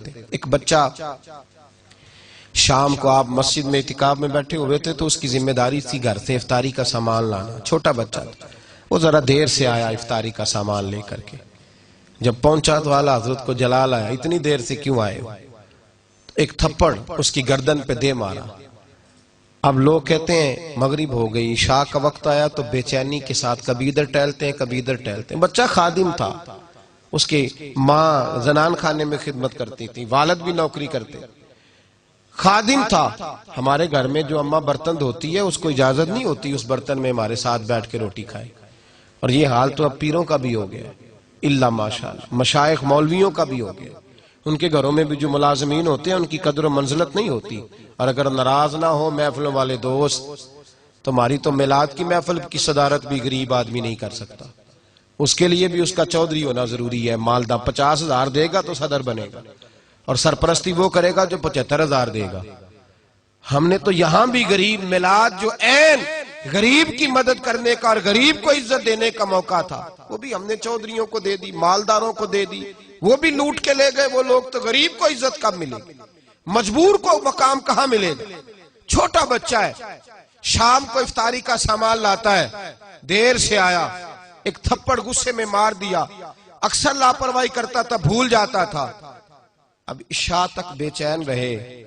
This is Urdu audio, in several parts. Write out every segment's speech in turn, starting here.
تھے۔ ایک بچہ شام کو آپ مسجد میں اعتکاف میں بیٹھے ہوئے تھے تو اس کی ذمہ داری تھی گھر سے افطاری کا سامان لانا، چھوٹا بچہ تھا، وہ ذرا دیر سے آیا افطاری کا سامان لے کر کے، جب پہنچا تو اعلیٰ حضرت کو جلال آیا، اتنی دیر سے کیوں آئے ہو؟ ایک تھپڑ اس کی گردن پہ دے مارا۔ اب لوگ کہتے ہیں مغرب ہو گئی، عشاء کا وقت آیا تو بے چینی کے ساتھ کبھی ادھر ٹہلتے ہیں کبھی ادھر ٹہلتے ہیں۔ بچہ خادم تھا، اس کی ماں زنان خانے میں خدمت کرتی تھی، والد بھی نوکری کرتے، خادم تھا۔ ہمارے گھر میں جو اماں برتن دھوتی ہے اس کو اجازت نہیں ہوتی اس برتن میں ہمارے ساتھ بیٹھ کے روٹی کھائے، اور یہ حال تو اب پیروں کا بھی ہو گیا، اللہ ماشاءاللہ مشائخ مولویوں کا بھی ہو گیا۔ ان کے گھروں میں بھی جو ملازمین ہوتے ہیں ان کی قدر و منزلت نہیں ہوتی، اور اگر ناراض نہ ہو محفلوں والے دوست تو ہماری تو میلاد کی محفل کی صدارت بھی غریب آدمی نہیں کر سکتا، اس کے لیے بھی اس کا چودھری ہونا ضروری ہے، مالدہ 50,000 دے گا تو صدر بنے گا، اور سرپرستی وہ کرے گا جو 75,000 دے گا۔ ہم نے تو یہاں بھی غریب میلاد جو عین غریب کی مدد کرنے کا اور غریب کو عزت دینے کا موقع تھا وہ بھی ہم نے چودھریوں کو دے دی، مالداروں کو دے دی، وہ بھی لوٹ کے لے گئے وہ لوگ، تو غریب کو عزت کب ملے گی؟ مجبور کو مقام کہاں ملے گا؟ چھوٹا بچہ ہے، شام کو افطاری کا سامان لاتا ہے، دیر سے آیا، ایک تھپڑ غصے میں مار دیا، اکثر لاپرواہی کرتا تھا، بھول جاتا تھا۔ اب عشاء تک بے چین رہے،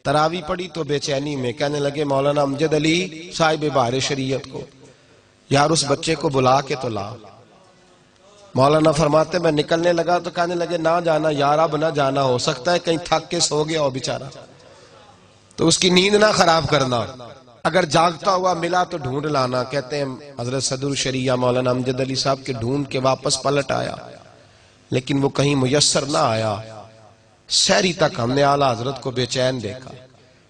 تراویح پڑھی تو بے چینی میں کہنے لگے مولانا امجد علی صاحب بہار شریعت کو، یار اس بچے کو بلا کے تو لا۔ مولانا فرماتے میں نکلنے لگا تو کہنے لگے نہ جانا یار، اب نہ جانا، ہو سکتا ہے کہیں تھک کے سو گیا ہو بیچارہ، تو اس کی نیند نہ خراب کرنا، اگر جاگتا ہوا ملا تو ڈھونڈ لانا۔ کہتے ہیں حضرت صدر الشریعہ مولانا امجد علی صاحب کے ڈھونڈ کے واپس پلٹ آیا، لیکن وہ کہیں میسر نہ آیا۔ سحری تک ہم نے اعلیٰ حضرت کو بے چین دیکھا،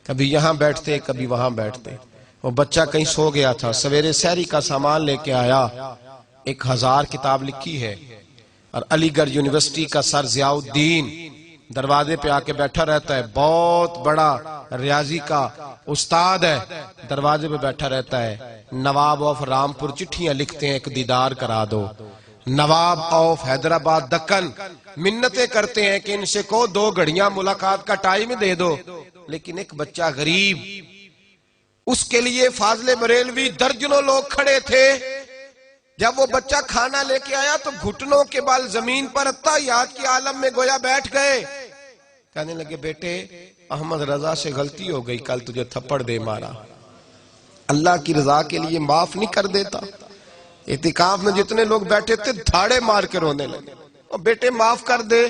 کبھی یہاں بیٹھتے کبھی وہاں بیٹھتے، وہ بچہ کہیں سو گیا تھا، سویرے سحری کا سامان لے کے آیا، 1000 کتاب لکھی ہے، اور علی گڑھ یونیورسٹی کا سر ضیاء الدین دروازے پہ آ کے بیٹھا رہتا ہے، بہت بڑا ریاضی کا استاد ہے، دروازے پہ بیٹھا رہتا ہے، نواب آف رامپور چٹھیاں لکھتے ہیں ایک دیدار کرا دو، نواب آف حیدرآباد دکن منتیں کرتے ہیں کہ ان سے کو 2 گھڑیاں ملاقات کا ٹائم دے دو، لیکن ایک بچہ غریب، اس کے لیے فاضل بریلوی درجنوں لوگ کھڑے تھے، جب وہ بچہ کھانا لے کے آیا تو گھٹنوں کے بال زمین پر اتحیات کے عالم میں گویا بیٹھ گئے، کہنے لگے بیٹے احمد رضا سے غلطی ہو گئی، کل تجھے تھپڑ دے مارا، اللہ کی رضا کے لیے معاف نہیں کر دیتا؟ اعتکاف میں جتنے لوگ بیٹھے تھے دھاڑے مار کے رونے لگے، اور بیٹے معاف کر دے،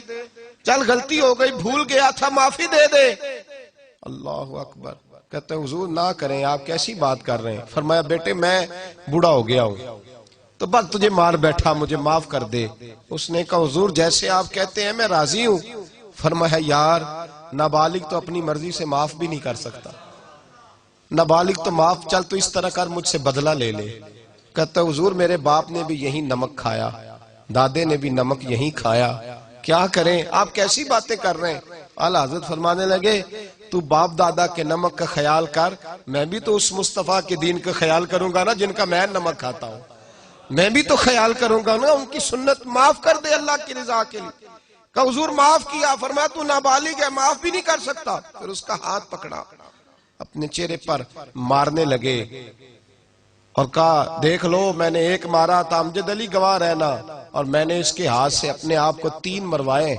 چل غلطی ہو گئی، بھول گیا تھا، معافی دے دے۔ اللہ اکبر، کہتے ہیں حضور نہ کریں، آپ کیسی بات کر رہے ہیں؟ فرمایا بیٹے میں بوڑھا ہو گیا ہوں تو بس تجھے مار بیٹھا، مجھے معاف کر دے۔ اس نے کہا حضور جیسے آپ کہتے ہیں میں راضی ہوں۔ فرمایا یار نابالغ تو اپنی مرضی سے معاف بھی نہیں کر سکتا، نابالغ تو معاف، چل تو اس طرح کر مجھ سے بدلہ لے لے۔ کہتا حضور میرے باپ نے بھی یہی نمک کھایا، دادے نے بھی نمک یہی کھایا، کیا کریں؟ آپ کیسی باتیں کر رہے ہیں؟ اعلیٰ حضرت فرمانے لگے تو باپ دادا کے نمک کا خیال کر، میں بھی تو اس مصطفیٰ کے دین کا خیال کروں گا نا جن کا میں نمک کھاتا ہوں، میں بھی تو خیال کروں گا نا، ان کی سنت معاف کر دے اللہ کی رضا کے لیے۔ کہا حضور معاف کیا، فرمایا تو نابالغ ہے معاف بھی نہیں کر سکتا۔ پھر اس کا ہاتھ پکڑا، اپنے چہرے پر مارنے لگے اور کہا دیکھ لو میں نے 1 مارا تھا، امجد علی گواہ رہنا، اور میں نے اس کے ہاتھ سے اپنے آپ کو 3 مروائے،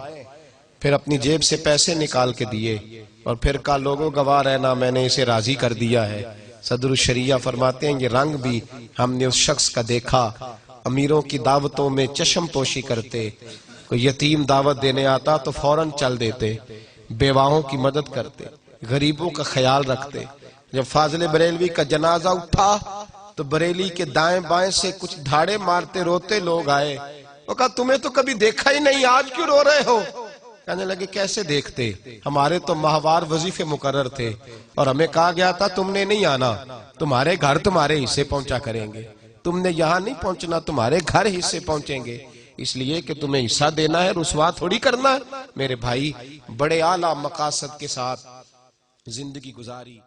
پھر اپنی جیب سے پیسے نکال کے دیے، اور پھر کہا لوگوں گواہ رہنا میں نے اسے راضی کر دیا ہے۔ صدر الشریعہ فرماتے ہیں یہ رنگ بھی ہم نے اس شخص کا دیکھا، امیروں کی دعوتوں میں چشم پوشی کرتے، کوئی یتیم دعوت دینے آتا تو فوراً چل دیتے، بیواہوں کی مدد کرتے، غریبوں کا خیال رکھتے۔ جب فاضل بریلوی کا جنازہ اٹھا تو بریلی کے دائیں بائیں سے کچھ دھاڑے مارتے روتے لوگ آئے، وہ کہا تمہیں تو کبھی دیکھا ہی نہیں، آج کیوں رو رہے ہو؟ کہنے لگے کیسے دیکھتے، ہمارے تو ماہوار وظیفے مقرر تھے، اور ہمیں کہا گیا تھا تم نے نہیں آنا، تمہارے گھر تمہارے حصے پہنچا کریں گے، تم نے یہاں نہیں پہنچنا، تمہارے گھر حصے پہنچیں گے، اس لیے کہ تمہیں حصہ دینا ہے، رسوا تھوڑی کرنا ہے۔ میرے بھائی بڑے اعلیٰ مقاصد کے ساتھ زندگی گزاری۔